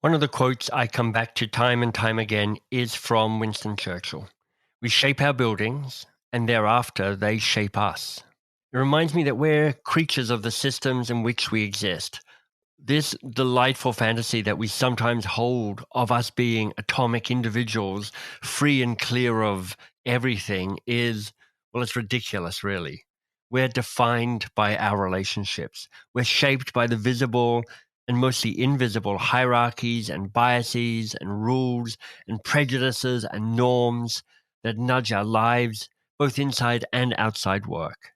One of the quotes I come back to time and time again is from Winston Churchill. We shape our buildings, and thereafter they shape us. It reminds me that we're creatures of the systems in which we exist. This delightful fantasy that we sometimes hold of us being atomic individuals, free and clear of everything is, well, it's ridiculous, really. We're defined by our relationships. We're shaped by the visible and mostly invisible hierarchies and biases and rules and prejudices and norms that nudge our lives, both inside and outside work.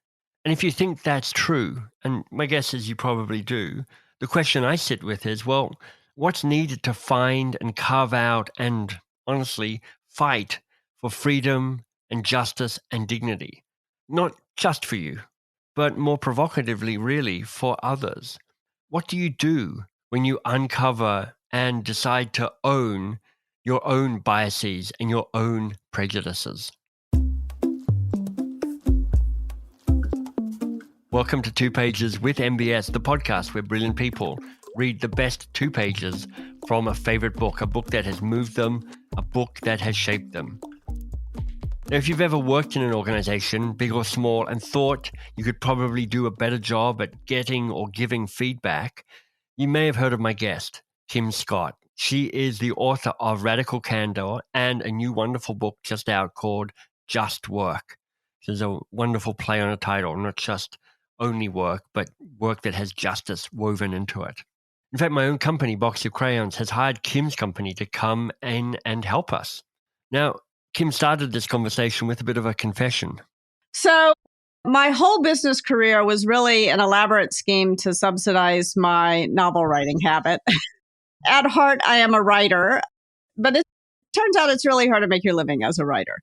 And if you think that's true, and my guess is you probably do, the question I sit with is, well, what's needed to find and carve out and honestly fight for freedom and justice and dignity? Not just for you, but more provocatively, really, for others. What do you do when you uncover and decide to own your own biases and your own prejudices? Welcome to 2 Pages with MBS, the podcast where brilliant people read the best 2 pages from a favorite book, a book that has moved them, a book that has shaped them. Now, if you've ever worked in an organization, big or small, and thought you could probably do a better job at getting or giving feedback, you may have heard of my guest, Kim Scott. She is the author of Radical Candor and a new wonderful book just out called Just Work. There's a wonderful play on a title, not just only work, but work that has justice woven into it. In fact, my own company, Box of Crayons, has hired Kim's company to come in and help us. Now, Kim started this conversation with a bit of a confession. So my whole business career was really an elaborate scheme to subsidize my novel writing habit. At heart, I am a writer, but it turns out it's really hard to make your living as a writer.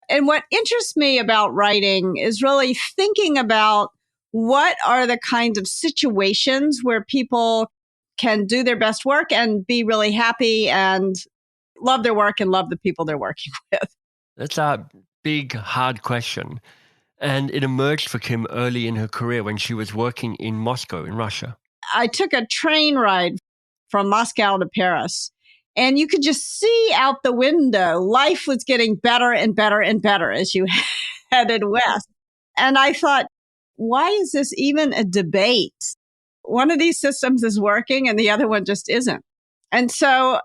And what interests me about writing is really thinking about what are the kinds of situations where people can do their best work and be really happy and love their work and love the people they're working with. That's a big, hard question. And it emerged for Kim early in her career when she was working in Moscow, in Russia. I took a train ride from Moscow to Paris, and you could just see out the window, life was getting better and better and better as you headed west. And I thought, why is this even a debate? One of these systems is working and the other one just isn't. And so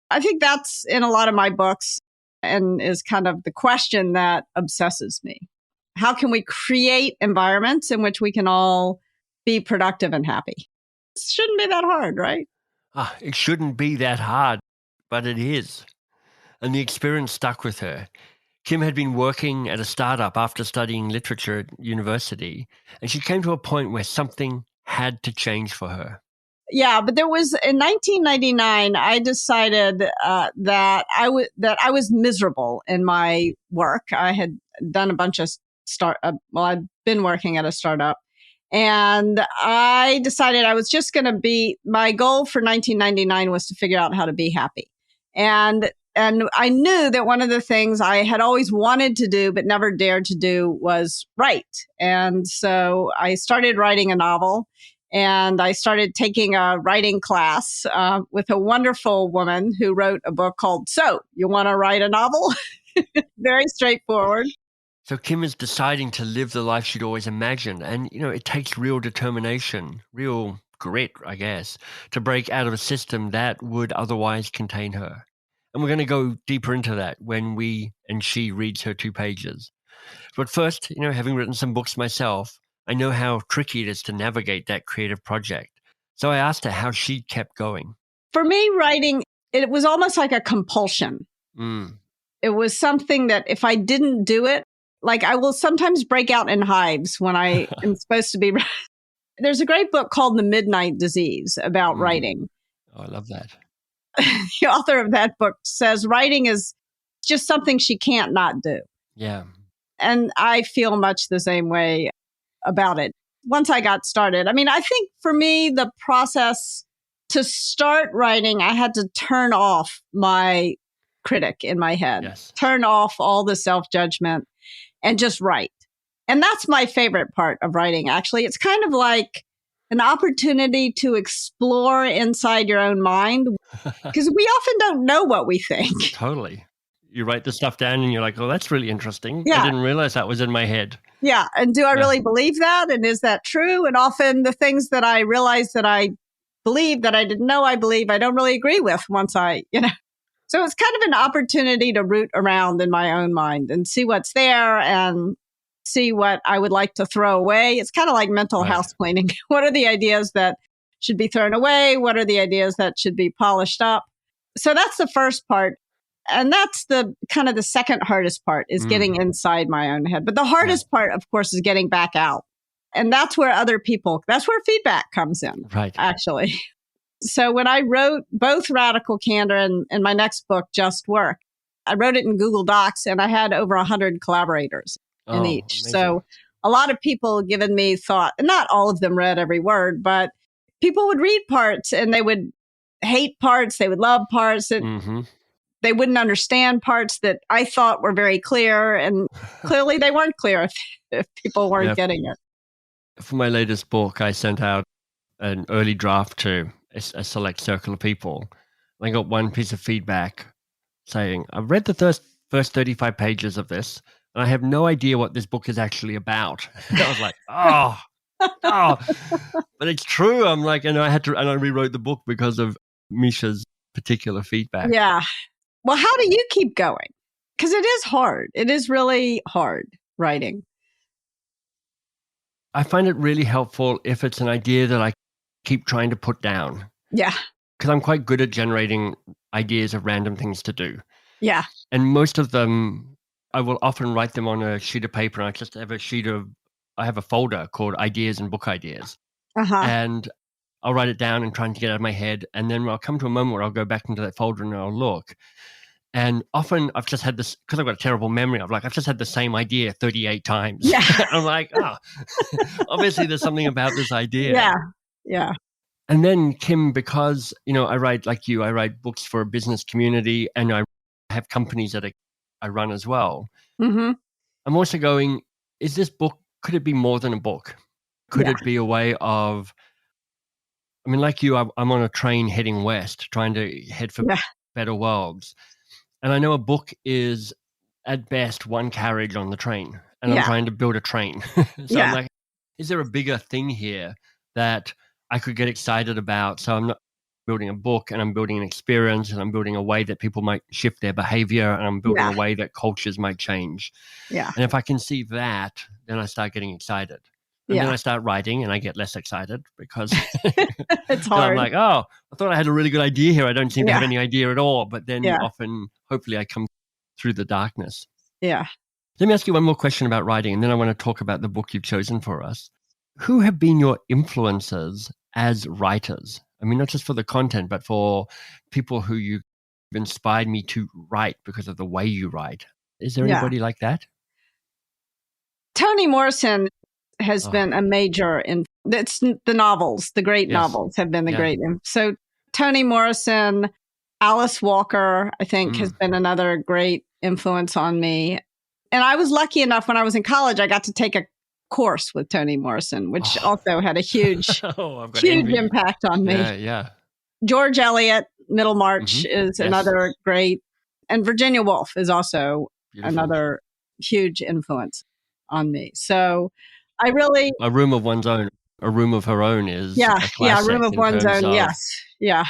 I think that's in a lot of my books and is kind of the question that obsesses me. How can we create environments in which we can all be productive and happy? It shouldn't be that hard, right? It shouldn't be that hard, but it is. And the experience stuck with her. Kim had been working at a startup after studying literature at university, and she came to a point where something had to change for her. Yeah, but there was in 1999, I decided that I was miserable in my work. I had done a bunch of I'd been working at a startup, and I decided I was just going to my goal for 1999 was to figure out how to be happy. And I knew that one of the things I had always wanted to do but never dared to do was write. And so I started writing a novel, and I started taking a writing class with a wonderful woman who wrote a book called So, You Want to Write a Novel? Very straightforward. So Kim is deciding to live the life she'd always imagined. And, it takes real determination, real grit, I guess, to break out of a system that would otherwise contain her. And we're going to go deeper into that when we and she reads her 2 pages. But first, having written some books myself, I know how tricky it is to navigate that creative project. So I asked her how she kept going. For me, writing, it was almost like a compulsion. It was something that if I didn't do it, like I will sometimes break out in hives when I am supposed to be. There's a great book called The Midnight Disease about writing. Oh, I love that. The author of that book says writing is just something she can't not do. Yeah. And I feel much the same way about it. Once I got started, I think for me, the process to start writing, I had to turn off my critic in my head, Yes. Turn off all the self-judgment and just write. And that's my favorite part of writing, actually. It's kind of like an opportunity to explore inside your own mind, because we often don't know what we think. Totally. You write the stuff down and you're like, oh, that's really interesting. Yeah. I didn't realize that was in my head. Yeah. And do I really believe that? And is that true? And often the things that I realize that I believe that I didn't know I believe, I don't really agree with once I. So it's kind of an opportunity to root around in my own mind and see what's there and see what I would like to throw away. It's kind of like mental house cleaning. What are the ideas that should be thrown away? What are the ideas that should be polished up? So that's the first part. And that's the kind of the second hardest part, is getting inside my own head. But the hardest part, of course, is getting back out. And that's where that's where feedback comes in, actually. So when I wrote both Radical Candor and my next book, Just Work, I wrote it in Google Docs and I had over 100 collaborators in each. Amazing. So a lot of people given me thought, and not all of them read every word, but people would read parts and they would hate parts, they would love parts, that they wouldn't understand parts that I thought were very clear. And clearly they weren't clear if people weren't getting it. For my latest book, I sent out an early draft to a select circle of people. I got one piece of feedback saying, I've read the first 35 pages of this, and I have no idea what this book is actually about. I was like, oh, but it's true. I'm like, and I rewrote the book because of Misha's particular feedback. Yeah. Well, how do you keep going? Because it is hard. It is really hard writing. I find it really helpful if it's an idea that I keep trying to put down. Yeah. Because I'm quite good at generating ideas of random things to do. Yeah. And most of them, I will often write them on a sheet of paper. And I just have I have a folder called Ideas and Book Ideas. And I'll write it down and try to get it out of my head. And then I'll come to a moment where I'll go back into that folder and I'll look. And often I've just had this, because I've got a terrible memory, I've just had the same idea 38 times. Yeah. I'm like, obviously there's something about this idea. Yeah. Yeah. And then, Kim, because, I write like you, I write books for a business community and I have companies that I run as well. I'm also going, is this book, could it be more than a book? Could it be a way of, like you, I'm on a train heading west, trying to head for better worlds. And I know a book is, at best, one carriage on the train. And I'm trying to build a train. So I'm like, is there a bigger thing here that I could get excited about? So I'm not building a book, and I'm building an experience, and I'm building a way that people might shift their behavior, and I'm building a way that cultures might change. Yeah. And if I can see that, then I start getting excited. And then I start writing and I get less excited because it's hard. I'm like, I thought I had a really good idea here. I don't seem to have any idea at all. But then often, hopefully, I come through the darkness. Yeah. Let me ask you one more question about writing, and then I want to talk about the book you've chosen for us. Who have been your influences as writers? Not just for the content, but for people who you've inspired me to write because of the way you write. Is there anybody like that? Toni Morrison has been a major it's the novels, the great novels have been the great. So Toni Morrison, Alice Walker, I think has been another great influence on me. And I was lucky enough when I was in college, I got to take a course with Toni Morrison, which also had a huge impact on me. Yeah. George Eliot, Middlemarch is another great, and Virginia Woolf is also another huge influence on me. So I really... A Room of One's Own, A Room of Her Own is a classic. A Room of One's Own,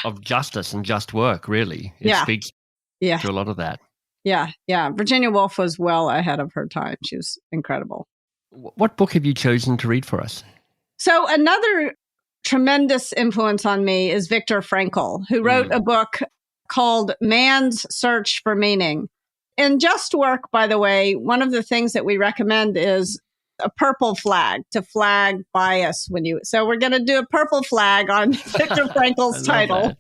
of justice and just work, really. It speaks to a lot of that. Yeah. Virginia Woolf was well ahead of her time. She was incredible. What book have you chosen to read for us? So another tremendous influence on me is Viktor Frankl, who wrote a book called Man's Search for Meaning. In Just Work, by the way, one of the things that we recommend is a purple flag to flag bias so we're going to do a purple flag on Viktor Frankl's title,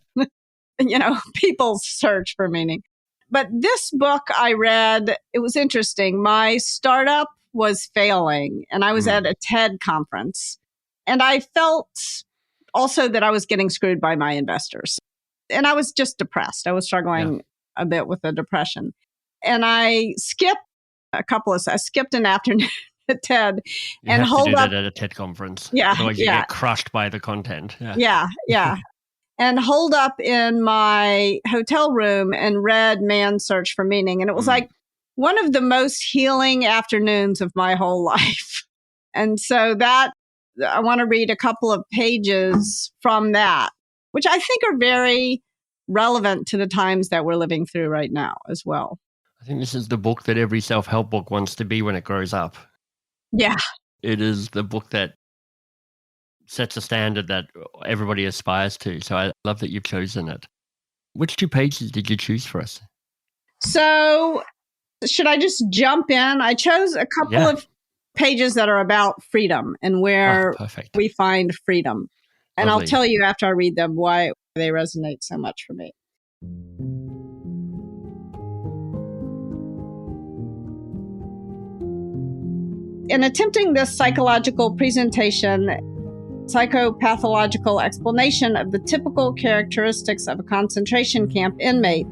People's Search for Meaning. But this book I read, it was interesting. My startup was failing and I was at a TED conference and I felt also that I was getting screwed by my investors and I was just depressed. I was struggling a bit with the depression and I skipped an afternoon at TED You and have to hold do up. that at a TED conference. Yeah, Otherwise you yeah, get crushed by the content. yeah. And hold up in my hotel room and read Man's Search for Meaning. And it was like one of the most healing afternoons of my whole life. And so that I want to read a couple of pages from that, which I think are very relevant to the times that we're living through right now as well. I think this is the book that every self-help book wants to be when it grows up. Yeah. It is the book that sets a standard that everybody aspires to. So I love that you've chosen it. Which 2 pages did you choose for us? So should I just jump in? I chose a couple of pages that are about freedom and where we find freedom. And I'll tell you after I read them why they resonate so much for me. In attempting this psychological presentation, psychopathological explanation of the typical characteristics of a concentration camp inmate,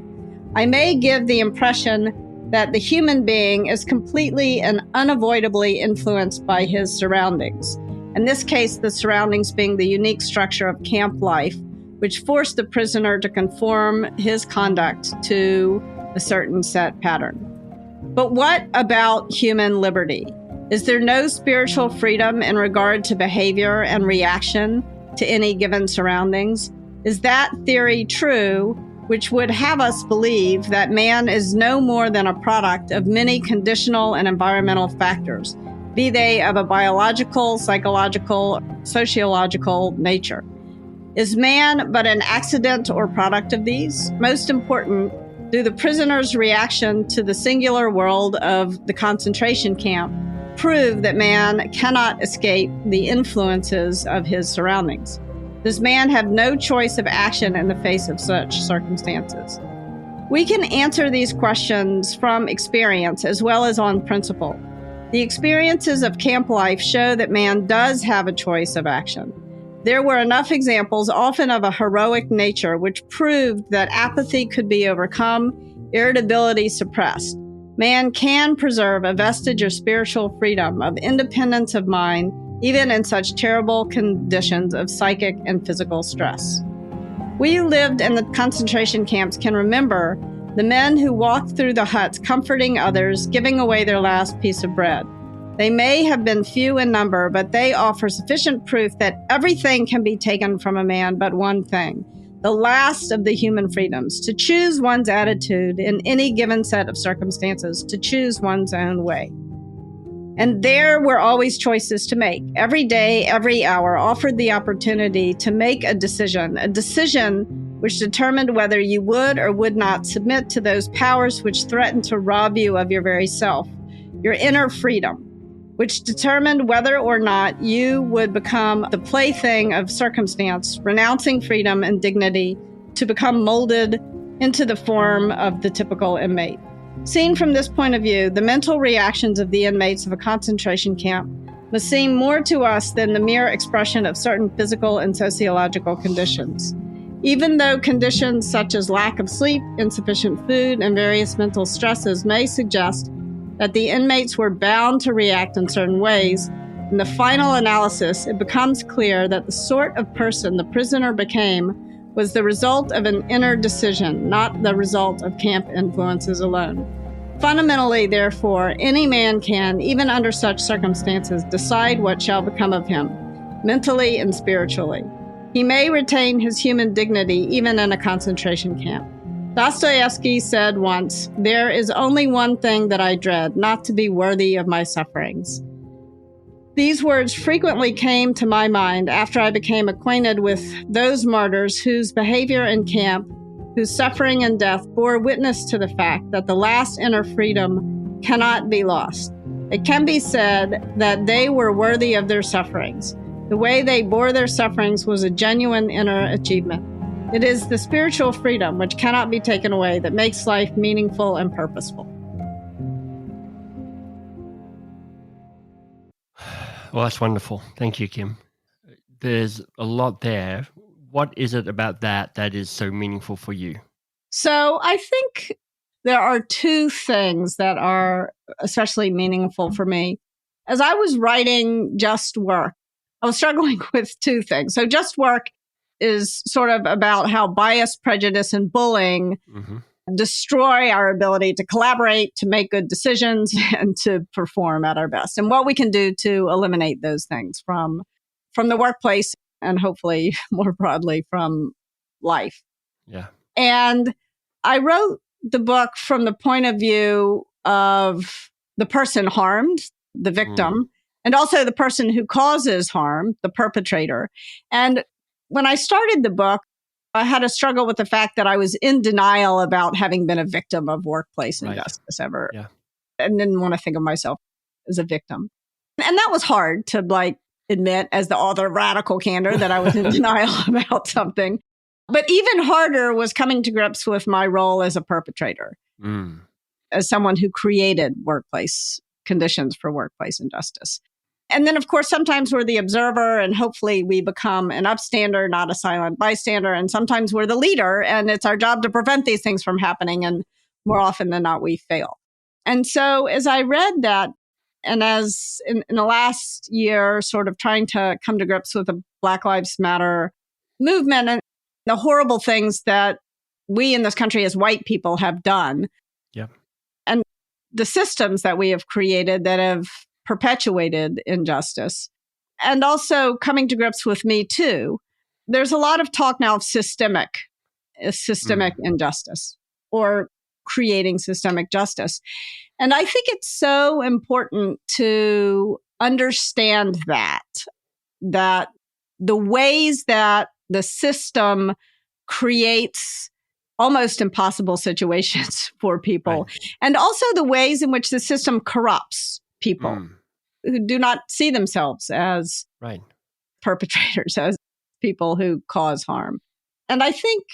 I may give the impression that the human being is completely and unavoidably influenced by his surroundings. In this case, the surroundings being the unique structure of camp life, which forced the prisoner to conform his conduct to a certain set pattern. But what about human liberty? Is there no spiritual freedom in regard to behavior and reaction to any given surroundings? Is that theory true, which would have us believe that man is no more than a product of many conditional and environmental factors, be they of a biological, psychological, sociological nature? Is man but an accident or product of these? Most important, do the prisoner's reaction to the singular world of the concentration camp prove that man cannot escape the influences of his surroundings? Does man have no choice of action in the face of such circumstances? We can answer these questions from experience as well as on principle. The experiences of camp life show that man does have a choice of action. There were enough examples, often of a heroic nature, which proved that apathy could be overcome, irritability suppressed. Man can preserve a vestige of spiritual freedom, of independence of mind, even in such terrible conditions of psychic and physical stress. We who lived in the concentration camps can remember the men who walked through the huts comforting others, giving away their last piece of bread. They may have been few in number, but they offer sufficient proof that everything can be taken from a man but one thing, the last of the human freedoms, to choose one's attitude in any given set of circumstances, to choose one's own way. And there were always choices to make. Every day, every hour offered the opportunity to make a decision which determined whether you would or would not submit to those powers which threatened to rob you of your very self, your inner freedom, which determined whether or not you would become the plaything of circumstance, renouncing freedom and dignity to become molded into the form of the typical inmate. Seen from this point of view, the mental reactions of the inmates of a concentration camp must seem more to us than the mere expression of certain physical and sociological conditions. Even though conditions such as lack of sleep, insufficient food, and various mental stresses may suggest that the inmates were bound to react in certain ways, in the final analysis, it becomes clear that the sort of person the prisoner became was the result of an inner decision, not the result of camp influences alone. Fundamentally, therefore, any man can, even under such circumstances, decide what shall become of him, mentally and spiritually. He may retain his human dignity even in a concentration camp. Dostoevsky said once, "There is only one thing that I dread, not to be worthy of my sufferings." These words frequently came to my mind after I became acquainted with those martyrs whose behavior in camp, whose suffering and death bore witness to the fact that the last inner freedom cannot be lost. It can be said that they were worthy of their sufferings. The way they bore their sufferings was a genuine inner achievement. It is the spiritual freedom which cannot be taken away that makes life meaningful and purposeful. Well, that's wonderful. Thank you, Kim. There's a lot there. What is it about that is so meaningful for you? So I think there are two things that are especially meaningful for me. as I was writing Just Work, I was struggling with two things. So Just Work is sort of about how bias, prejudice, and bullying destroy our ability to collaborate, to make good decisions, and to perform at our best. And what we can do to eliminate those things from the workplace and hopefully more broadly from life. Yeah. And I wrote the book from the point of view of the person harmed, the victim, and also the person who causes harm, the perpetrator. And when I started the book, I had a struggle with the fact that I was in denial about having been a victim of workplace injustice ever. Yeah. And didn't want to think of myself as a victim. And that was hard to admit as the author of Radical Candor that I was in denial about something. But even harder was coming to grips with my role as a perpetrator, as someone who created workplace conditions for workplace injustice. And then, of course, sometimes we're the observer and hopefully we become an upstander, not a silent bystander. And sometimes we're the leader and it's our job to prevent these things from happening. And more often than not, we fail. And so as I read that, and as in the last year, sort of trying to come to grips with the Black Lives Matter movement and the horrible things that we in this country as white people have done. Yep. And the systems that we have created that have perpetuated injustice, and also coming to grips with Me Too. There's a lot of talk now of systemic injustice or creating systemic justice. And I think it's so important to understand that the ways that the system creates almost impossible situations for people, and also the ways in which the system corrupts people who do not see themselves as perpetrators, as people who cause harm. And I think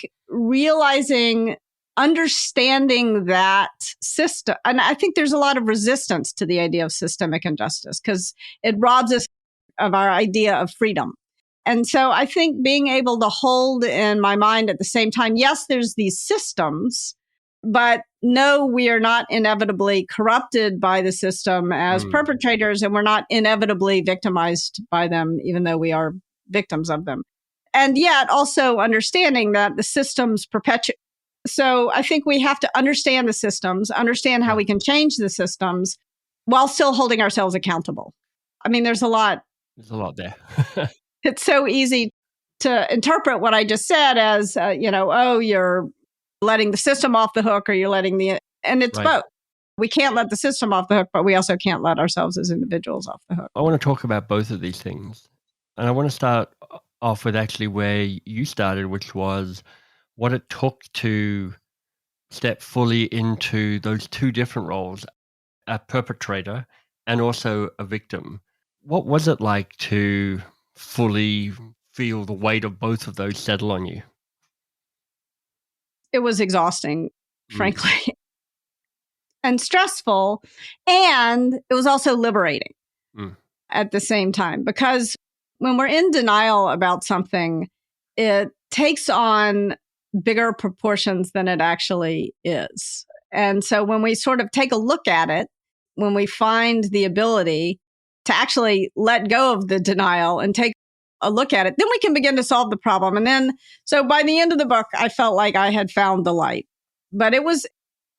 understanding that system, and I think there's a lot of resistance to the idea of systemic injustice because it robs us of our idea of freedom. And so I think being able to hold in my mind at the same time, yes, there's these systems, but no, we are not inevitably corrupted by the system as perpetrators, and we're not inevitably victimized by them, even though we are victims of them. And yet also understanding that the systems perpetuate. So I think we have to understand the systems, understand how we can change the systems while still holding ourselves accountable. I mean, there's a lot. There's a lot there. It's so easy to interpret what I just said as, you're letting the system off the hook or you're letting and it's both. We can't let the system off the hook, but we also can't let ourselves as individuals off the hook. I want to talk about both of these things. And I want to start off with actually where you started, which was what it took to step fully into those two different roles, a perpetrator and also a victim. What was it like to fully feel the weight of both of those settle on you? It was exhausting, frankly, and stressful. And it was also liberating at the same time, because when we're in denial about something, it takes on bigger proportions than it actually is. And so when we sort of take a look at it, when we find the ability to actually let go of the denial and take a look at it, then we can begin to solve the problem. And then, so by the end of the book, I felt like I had found the light. But it was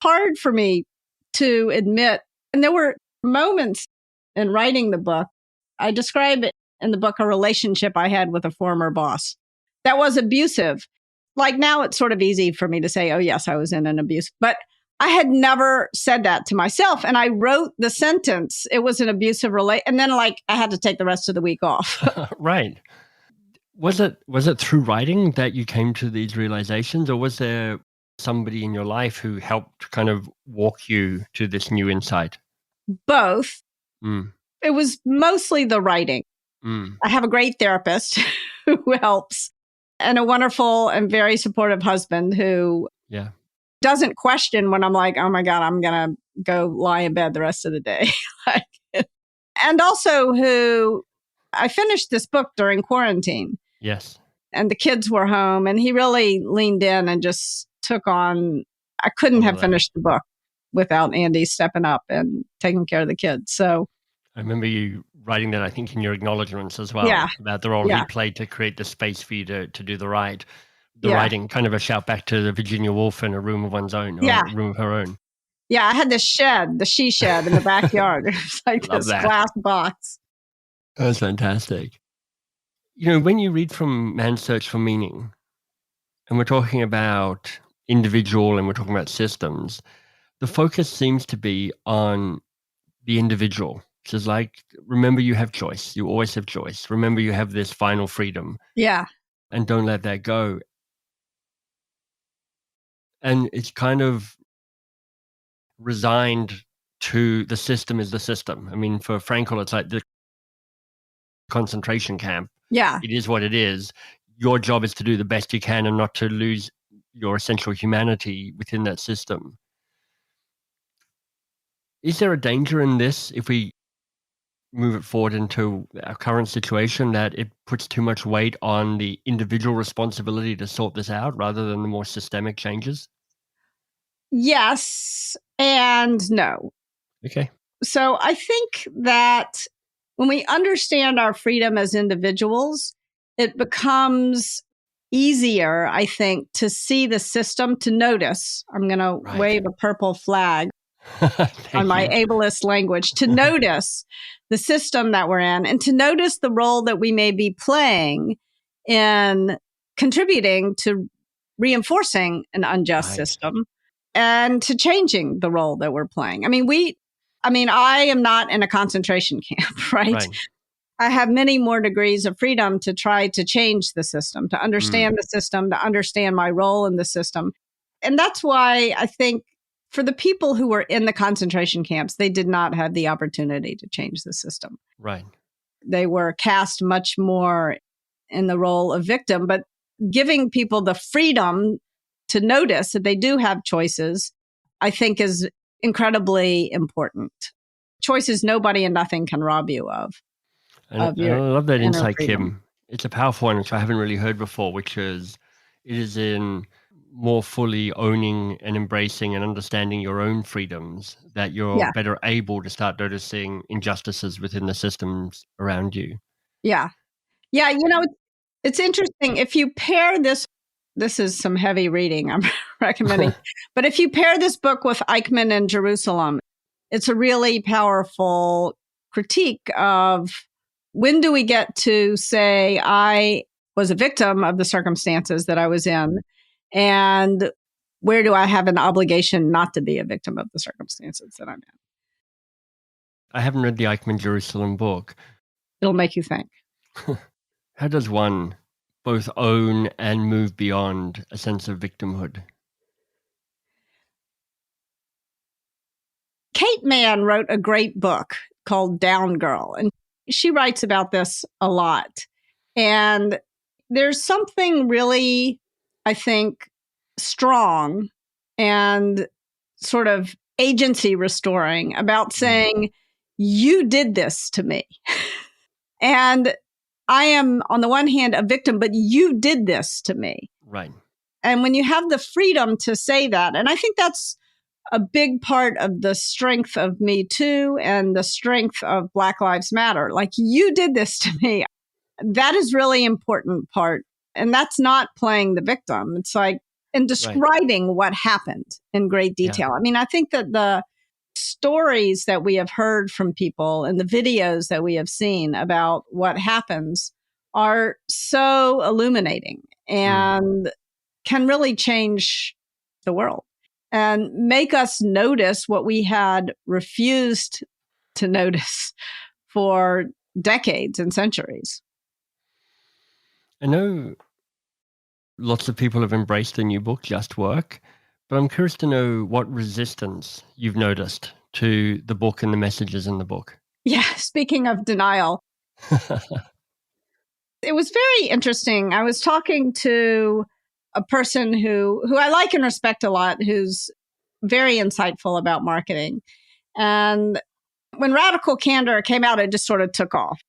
hard for me to admit. And there were moments in writing the book. I describe it in the book, a relationship I had with a former boss that was abusive. Like now it's sort of easy for me to say, oh, yes, I was in an abuse. But I had never said that to myself. And I wrote the sentence, it was an abusive relationship. And then I had to take the rest of the week off. Right. Was it through writing that you came to these realizations, or was there somebody in your life who helped kind of walk you to this new insight? Both. It was mostly the writing. I have a great therapist who helps, and a wonderful and very supportive husband who doesn't question when I'm like, oh my God, I'm going to go lie in bed the rest of the day. And also who, I finished this book during quarantine. Yes. And the kids were home, and he really leaned in and just took on, I couldn't have finished the book without Andy stepping up and taking care of the kids. So I remember you writing that, I think, in your acknowledgements as Yeah, well, about the role he yeah, played to create the space for you to do the yeah, writing, kind of a shout back to the Virginia Woolf in a room of one's own, or yeah. a room of her own. Yeah, I had this shed, the she shed in the backyard. It was like Love this that. glass box. That's fantastic. You know, when you read from Man's Search for Meaning, and we're talking about individual and we're talking about systems, the focus seems to be on the individual. Which is like, remember you have choice. You always have choice. Remember you have this final freedom, Yeah. and don't let that go. And it's kind of resigned to the system is the system. I mean, for Frankl, it's like the concentration camp. Yeah. It is what it is. Your job is to do the best you can and not to lose your essential humanity within that system. Is there a danger in this if we move it forward into our current situation, that it puts too much weight on the individual responsibility to sort this out rather than the more systemic changes? Yes and no. Okay. So I think that when we understand our freedom as individuals, it becomes easier, I think, to see the system, to notice. I'm going to Right. wave a purple flag on Thank my you. ableist language, to notice the system that we're in and to notice the role that we may be playing in contributing to reinforcing an unjust Right. system and to changing the role that we're playing. I am not in a concentration camp, right? Right. I have many more degrees of freedom to try to change the system, to understand the system, to understand my role in the system. And that's why I think for the people who were in the concentration camps, they did not have the opportunity to change the system. Right. They were cast much more in the role of victim, but giving people the freedom to notice that they do have choices, I think is incredibly important. Choices nobody and nothing can rob you of And I your love that inner insight, freedom. Kim. It's a powerful one, which I haven't really heard before, which is it is in more fully owning and embracing and understanding your own freedoms that you're Yeah. better able to start noticing injustices within the systems around you. Yeah. Yeah. It's interesting. If you pair this is some heavy reading I'm recommending, but if you pair this book with Eichmann and Jerusalem, it's a really powerful critique of when do we get to say, I was a victim of the circumstances that I was in, and where do I have an obligation not to be a victim of the circumstances that I'm in? I haven't read the Eichmann Jerusalem book. It'll make you think. How does one both own and move beyond a sense of victimhood? Kate Mann wrote a great book called Down Girl, and she writes about this a lot. And there's something really, I think, strong and sort of agency restoring about saying, you did this to me. And I am, on the one hand, a victim, but you did this to me. Right. And when you have the freedom to say that, and I think that's a big part of the strength of Me Too and the strength of Black Lives Matter. Like, you did this to me. That is really important part. And that's not playing the victim. It's like, and describing what happened in great detail. I mean, I think that the stories that we have heard from people and the videos that we have seen about what happens are so illuminating and can really change the world and make us notice what we had refused to notice for decades and centuries. I know lots of people have embraced the new book, Just Work, but I'm curious to know what resistance you've noticed to the book and the messages in the book. Yeah, speaking of denial, it was very interesting. I was talking to a person who I like and respect a lot, who's very insightful about marketing. And when Radical Candor came out, it just sort of took off.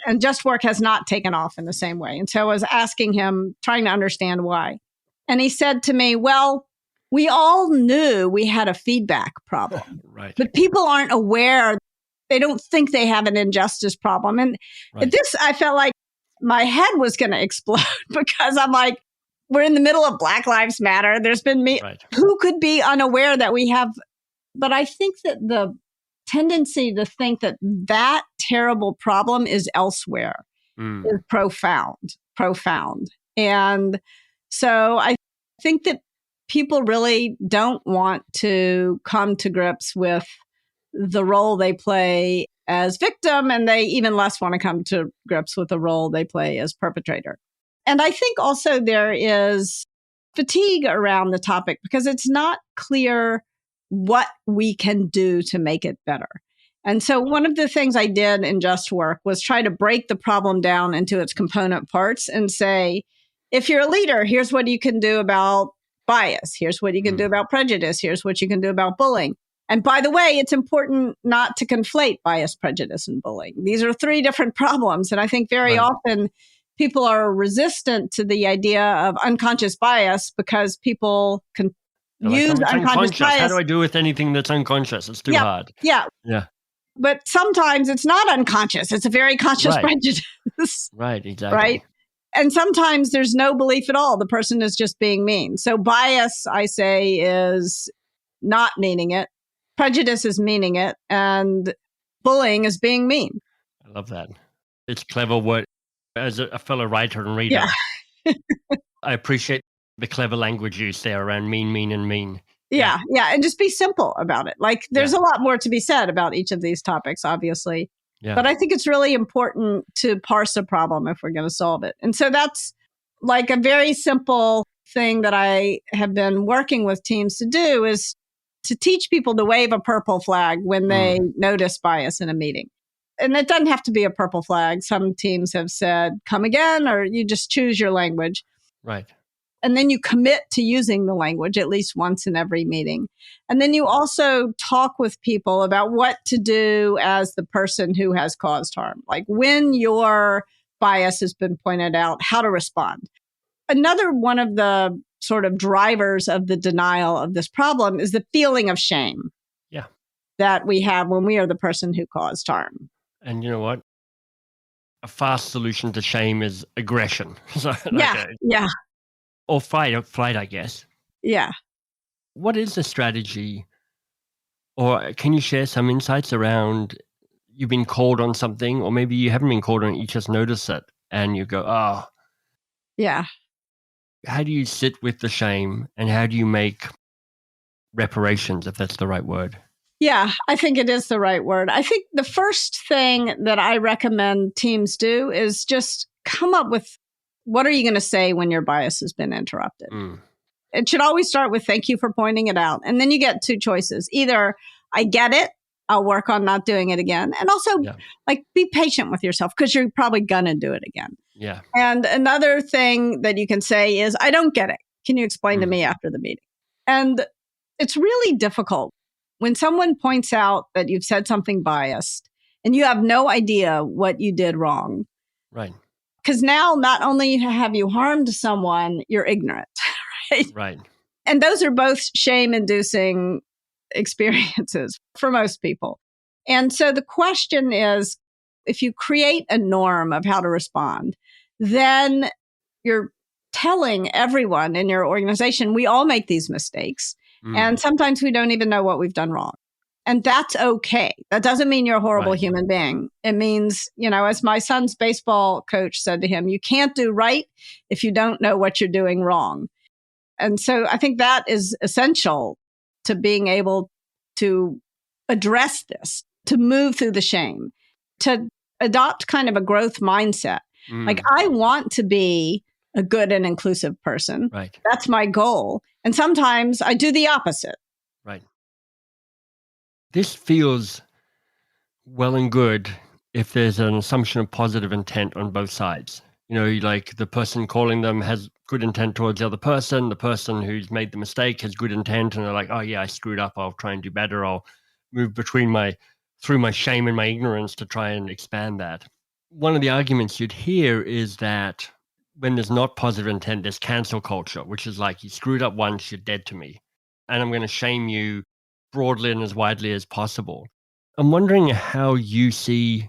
And Just Work has not taken off in the same way. And so I was asking him, trying to understand why. And he said to me, well, we all knew we had a feedback problem, Right. but people aren't aware they don't think they have an injustice problem. And Right. this, I felt like my head was going to explode because I'm like, we're in the middle of Black Lives Matter. There's been Right. who could be unaware that we have, but I think that the tendency to think that that terrible problem is elsewhere is profound. And so I think that people really don't want to come to grips with the role they play as victim, and they even less want to come to grips with the role they play as perpetrator. And I think also there is fatigue around the topic because it's not clear what we can do to make it better. And so one of the things I did in Just Work was try to break the problem down into its component parts and say, if you're a leader, here's what you can do about bias. Here's what you can do about prejudice. Here's what you can do about bullying. And by the way, it's important not to conflate bias, prejudice, and bullying. These are three different problems. And I think very often people are resistant to the idea of unconscious bias because people can use unconscious bias. How do I do with anything that's unconscious? It's too hard. Yeah. But sometimes it's not unconscious. It's a very conscious prejudice. Right, exactly. Right? And sometimes there's no belief at all. The person is just being mean. So bias, I say, is not meaning it. Prejudice is meaning it. And bullying is being mean. I love that. It's clever word. As a fellow writer and reader, I appreciate the clever language use there around mean, and mean. Yeah. And just be simple about it. Like there's a lot more to be said about each of these topics, obviously. Yeah. But I think it's really important to parse a problem if we're going to solve it. And so that's like a very simple thing that I have been working with teams to do is to teach people to wave a purple flag when they notice bias in a meeting. And it doesn't have to be a purple flag. Some teams have said, come again, or you just choose your language. Right. And then you commit to using the language at least once in every meeting. And then you also talk with people about what to do as the person who has caused harm. Like when your bias has been pointed out, how to respond. Another one of the sort of drivers of the denial of this problem is the feeling of shame that we have when we are the person who caused harm. And you know what? A fast solution to shame is aggression. Or flight, I guess. Yeah. What is the strategy? Or can you share some insights around you've been called on something, or maybe you haven't been called on it, you just notice it and you go, oh. Yeah. How do you sit with the shame and how do you make reparations, if that's the right word? Yeah, I think it is the right word. I think the first thing that I recommend teams do is just come up with what are you going to say when your bias has been interrupted? It should always start with thank you for pointing it out. And then you get two choices. Either I get it, I'll work on not doing it again. And also like be patient with yourself because you're probably going to do it again. Yeah. And another thing that you can say is, I don't get it. Can you explain to me after the meeting? And it's really difficult when someone points out that you've said something biased and you have no idea what you did wrong. Right. Because now not only have you harmed someone, you're ignorant, right? Right. And those are both shame-inducing experiences for most people. And so the question is, if you create a norm of how to respond, then you're telling everyone in your organization, we all make these mistakes. And sometimes we don't even know what we've done wrong. And that's okay. That doesn't mean you're a horrible human being. It means, as my son's baseball coach said to him, you can't do right if you don't know what you're doing wrong. And so I think that is essential to being able to address this, to move through the shame, to adopt kind of a growth mindset. Like I want to be a good and inclusive person. Right. That's my goal. And sometimes I do the opposite. Right. This feels well and good if there's an assumption of positive intent on both sides. Like the person calling them has good intent towards the person who's made the mistake has good intent, and they're like, oh yeah, I screwed up, I'll try and do better, I'll move through my shame and my ignorance to try and expand that. One of the arguments you'd hear is that when there's not positive intent, there's cancel culture, which is like, you screwed up once, you're dead to me. And I'm going to shame you broadly and as widely as possible. I'm wondering how you see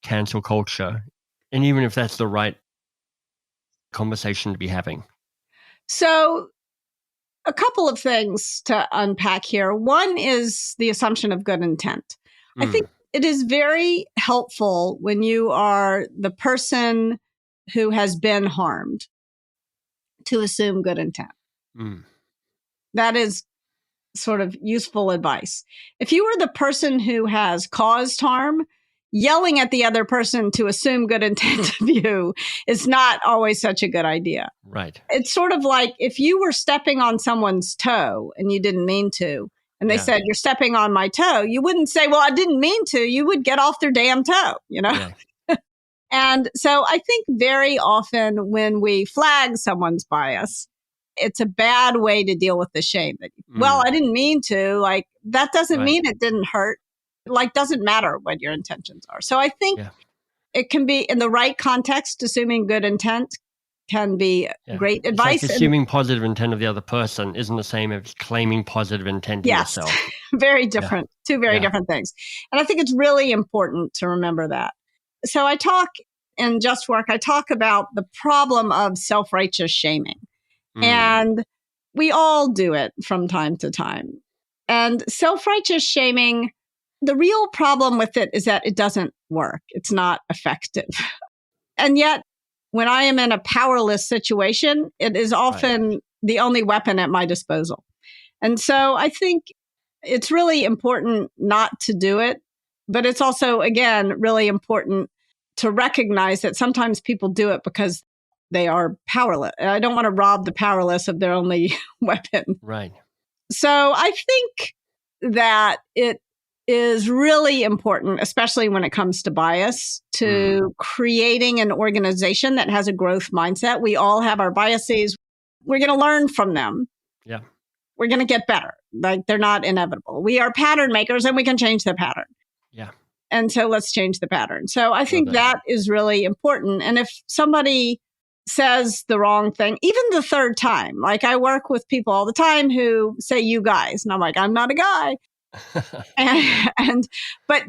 cancel culture, and even if that's the right conversation to be having. So, a couple of things to unpack here. One is the assumption of good intent. I think it is very helpful when you are the person who has been harmed to assume good intent. That is sort of useful advice. If you are the person who has caused harm, yelling at the other person to assume good intent of you is not always such a good idea. Right. It's sort of like if you were stepping on someone's toe and you didn't mean to, and they said, you're stepping on my toe, you wouldn't say, well, I didn't mean to. You would get off their damn toe, you know? Yeah. And so I think very often when we flag someone's bias, it's a bad way to deal with the shame. Well, I didn't mean to. Like, that doesn't mean it didn't hurt. Like, doesn't matter what your intentions are. So I think it can be in the right context, assuming good intent can be great advice. It's like assuming positive intent of the other person isn't the same as claiming positive intent of yourself. Very different. Two very different things. And I think it's really important to remember that. So I talk in Just Work, I talk about the problem of self-righteous shaming. And we all do it from time to time. And self-righteous shaming, the real problem with it is that it doesn't work. It's not effective. And yet, when I am in a powerless situation, it is often the only weapon at my disposal. And so I think it's really important not to do it. But it's also, again, really important to recognize that sometimes people do it because they are powerless. I don't want to rob the powerless of their only weapon. Right. So I think that it is really important, especially when it comes to bias, to creating an organization that has a growth mindset. We all have our biases. We're going to learn from them. Yeah. We're going to get better. Like, they're not inevitable. We are pattern makers and we can change the pattern. Yeah. And so let's change the pattern. So I think that is really important. And if somebody says the wrong thing, even the third time, like I work with people all the time who say, you guys, and I'm like, I'm not a guy. But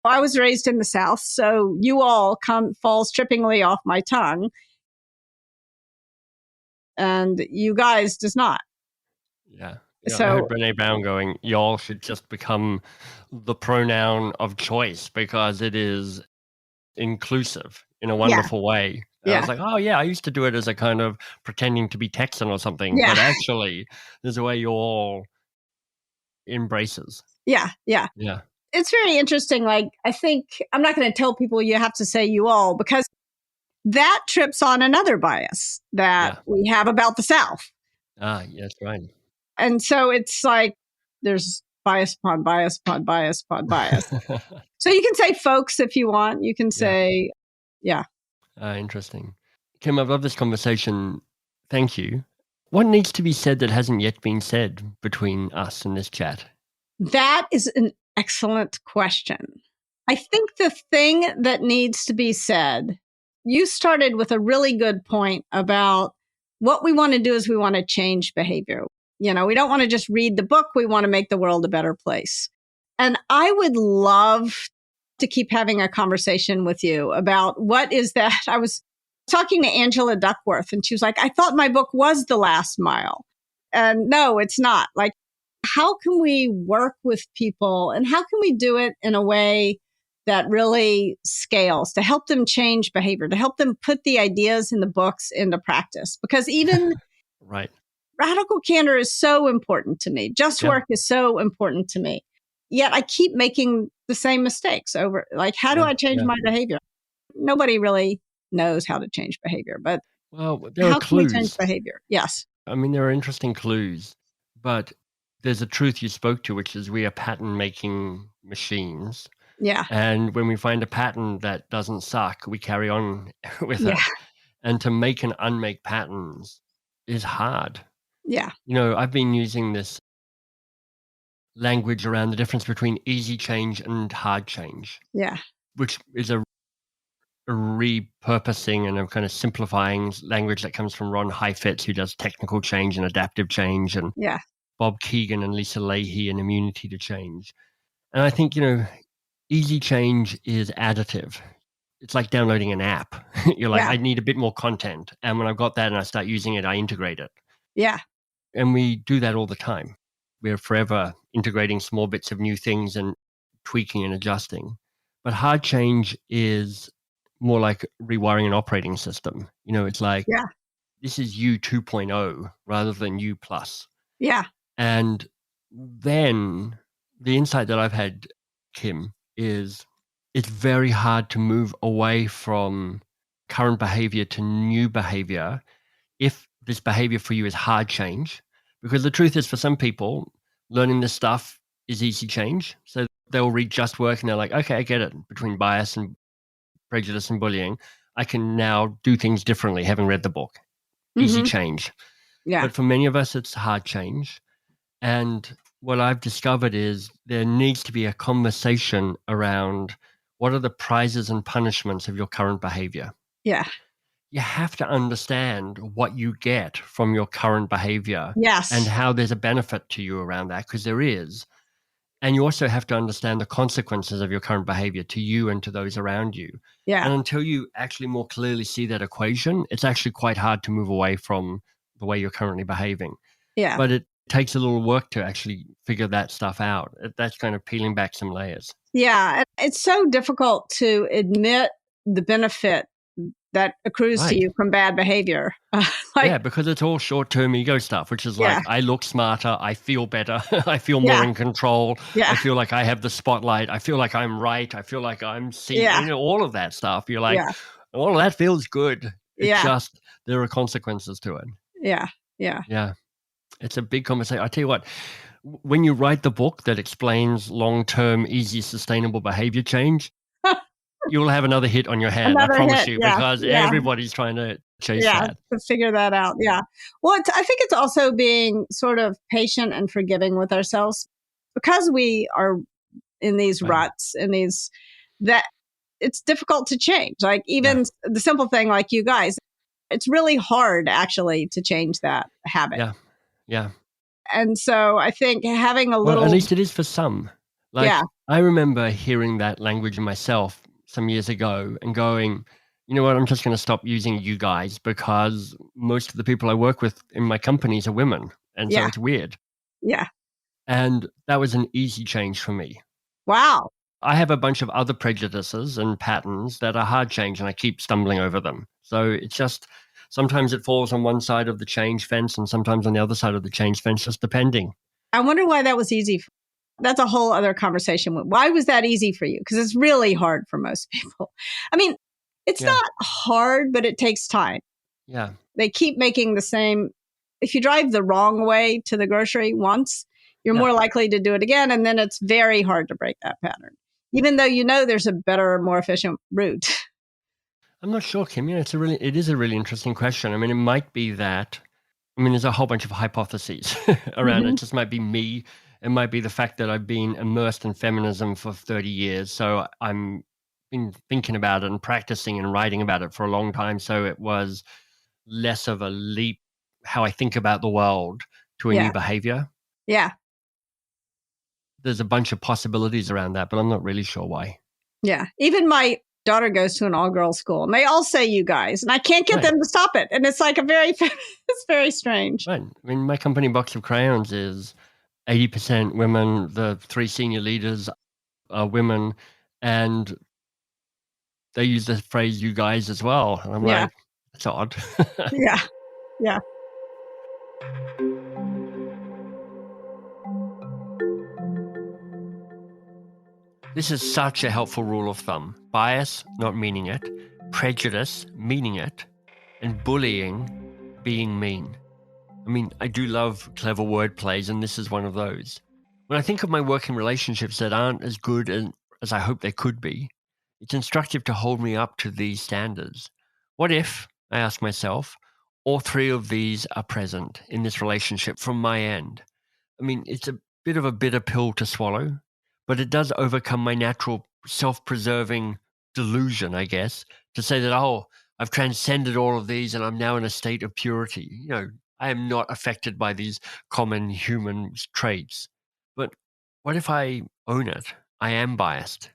I was raised in the South, so you all falls trippingly off my tongue. And you guys does not. Yeah. I heard Brene Brown going, y'all should just become the pronoun of choice because it is inclusive in a wonderful way. I was like, oh, yeah, I used to do it as a kind of pretending to be Texan or something. But actually, there's a way you all embraces. Yeah. It's very interesting. Like, I think I'm not going to tell people you have to say you all, because that trips on another bias that we have about the South. Yes, right. And so it's like there's bias upon bias upon bias upon bias. So you can say folks if you want. You can say, interesting. Kim, I've loved this conversation. Thank you. What needs to be said that hasn't yet been said between us in this chat? That is an excellent question. I think the thing that needs to be said, you started with a really good point about what we want to do is we want to change behavior. You know, we don't want to just read the book. We want to make the world a better place. And I would love to keep having a conversation with you about what is that. I was talking to Angela Duckworth and she was like, I thought my book was The Last Mile. And no, it's not. Like, how can we work with people and how can we do it in a way that really scales to help them change behavior, to help them put the ideas in the books into practice? Because even Radical Candor is so important to me. Just Work is so important to me. Yet I keep making the same mistakes over. Like, how do I change my behavior? Nobody really knows how to change behavior, but there how are can clues. we change behavior? Yes. I mean, there are interesting clues, but there's a truth you spoke to, which is we are pattern-making machines. Yeah. And when we find a pattern that doesn't suck, we carry on with it. And to make and unmake patterns is hard. Yeah. You know, I've been using this language around the difference between easy change and hard change. Yeah. Which is a repurposing and a kind of simplifying language that comes from Ron Heifetz, who does technical change and adaptive change, and Bob Keegan and Lisa Leahy and immunity to change. And I think, you know, easy change is additive. It's like downloading an app. You're like, Yeah. I need a bit more content. And when I've got that and I start using it, I integrate it. Yeah. And we do that all the time. We're forever integrating small bits of new things and tweaking and adjusting. But hard change is more like rewiring an operating system. It's like, Yeah. this is you 2.0 rather than you plus. Yeah. And then the insight that I've had, Kim, is it's very hard to move away from current behavior to new behavior if this behavior for you is hard change. Because the truth is, for some people, learning this stuff is easy change. So they'll read Just Work and they're like, okay, I get it. Between bias and prejudice and bullying, I can now do things differently, having read the book. Easy change. Yeah. But for many of us, it's hard change. And what I've discovered is there needs to be a conversation around what are the prizes and punishments of your current behavior. Yeah. You have to understand what you get from your current behavior. Yes. And how there's a benefit to you around that, because there is. And you also have to understand the consequences of your current behavior to you and to those around you. Yeah. And until you actually more clearly see that equation, it's actually quite hard to move away from the way you're currently behaving. Yeah. But it takes a little work to actually figure that stuff out. That's kind of peeling back some layers. Yeah. It's so difficult to admit the benefit that accrues to Right. you from bad behavior. Yeah, because it's all short-term ego stuff, which is like, I look smarter, I feel better, I feel more in control, I feel like I have the spotlight, I feel like I'm right, I feel like I'm seen, all of that stuff. You're like, all of that feels good. It's just, there are consequences to it. Yeah. Yeah. Yeah. It's a big conversation. I tell you what, when you write the book that explains long-term, easy, sustainable behavior change, you'll have another hit on your hand, I promise you, because everybody's trying to chase that. To figure that out. Yeah. Well, I think it's also being sort of patient and forgiving with ourselves, because we are in these ruts and that it's difficult to change. Like even the simple thing, like you guys, it's really hard actually to change that habit. Yeah. Yeah. And so I think having a little, at least it is for some. I remember hearing that language myself some years ago and going, you know what, I'm just going to stop using you guys, because most of the people I work with in my companies are women. And so it's weird. Yeah. And that was an easy change for me. Wow. I have a bunch of other prejudices and patterns that are hard change, and I keep stumbling over them. So it's just, sometimes it falls on one side of the change fence and sometimes on the other side of the change fence, just depending. I wonder why that was easy. That's a whole other conversation. Why was that easy for you? Because it's really hard for most people. I mean, it's not hard, but it takes time. Yeah. They keep making the same. If you drive the wrong way to the grocery once, you're more likely to do it again. And then it's very hard to break that pattern, even though there's a better, more efficient route. I'm not sure, Kim. It is a really interesting question. I mean, it might be that, there's a whole bunch of hypotheses around it. It just might be me. It might be the fact that I've been immersed in feminism for 30 years. So I'm been thinking about it and practicing and writing about it for a long time. So it was less of a leap how I think about the world to a new behavior. Yeah. There's a bunch of possibilities around that, but I'm not really sure why. Yeah. Even my daughter goes to an all-girls school and they all say you guys, and I can't get them to stop it. And it's like it's very strange. Right. I mean, my company Box of Crayons is 80% women. The 3 senior leaders are women, and they use the phrase "you guys" as well. And I'm like, that's odd. Yeah. Yeah. This is such a helpful rule of thumb. Bias, not meaning it. Prejudice, meaning it. And bullying, being mean. I mean, I do love clever word plays, and this is one of those. When I think of my work in relationships that aren't as good as I hope they could be, it's instructive to hold me up to these standards. What if, I ask myself, all 3 of these are present in this relationship from my end? I mean, it's a bit of a bitter pill to swallow, but it does overcome my natural self-preserving delusion, I guess, to say that, I've transcended all of these and I'm now in a state of purity. I am not affected by these common human traits. But what if I own it? I am biased.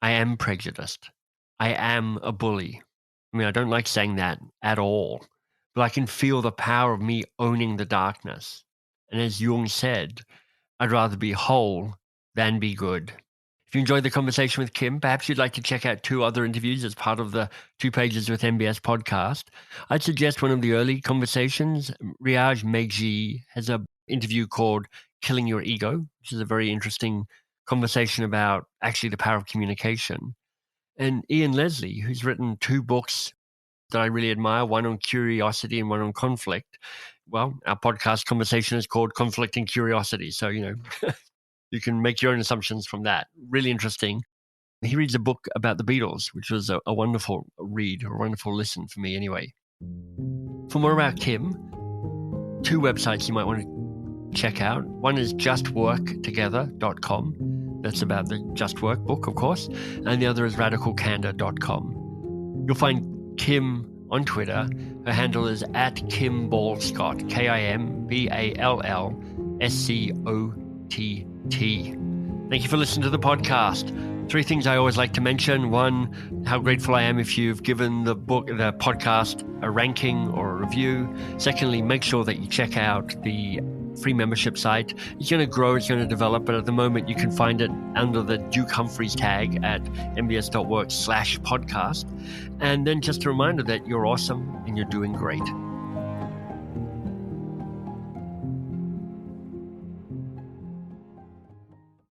I am prejudiced. I am a bully. I mean, I don't like saying that at all, but I can feel the power of me owning the darkness. And as Jung said, I'd rather be whole than be good. If you enjoyed the conversation with Kim, perhaps you'd like to check out 2 other interviews as part of the 2 Pages with MBS podcast. I'd suggest one of the early conversations. Riaj Megji has an interview called Killing Your Ego, which is a very interesting conversation about actually the power of communication. And Ian Leslie, who's written 2 books that I really admire, one on curiosity and one on conflict. Well, our podcast conversation is called Conflict and Curiosity. So, you can make your own assumptions from that. Really interesting. He reads a book about the Beatles, which was a wonderful read, or a wonderful listen for me anyway. For more about Kim, 2 websites you might want to check out. One is justworktogether.com. That's about the Just Work book, of course. And the other is radicalcandor.com. You'll find Kim on Twitter. Her handle is @KimBallScott, KimBallScott. Thank you for listening to the podcast. 3 things I always like to mention. 1, how grateful I am if you've given the podcast a ranking or a review. Secondly, make sure that you check out the free membership site. It's going to grow, it's going to develop, but at the moment you can find it under the Duke Humphreys tag at mbs.work/podcast. And then just a reminder that you're awesome and you're doing great.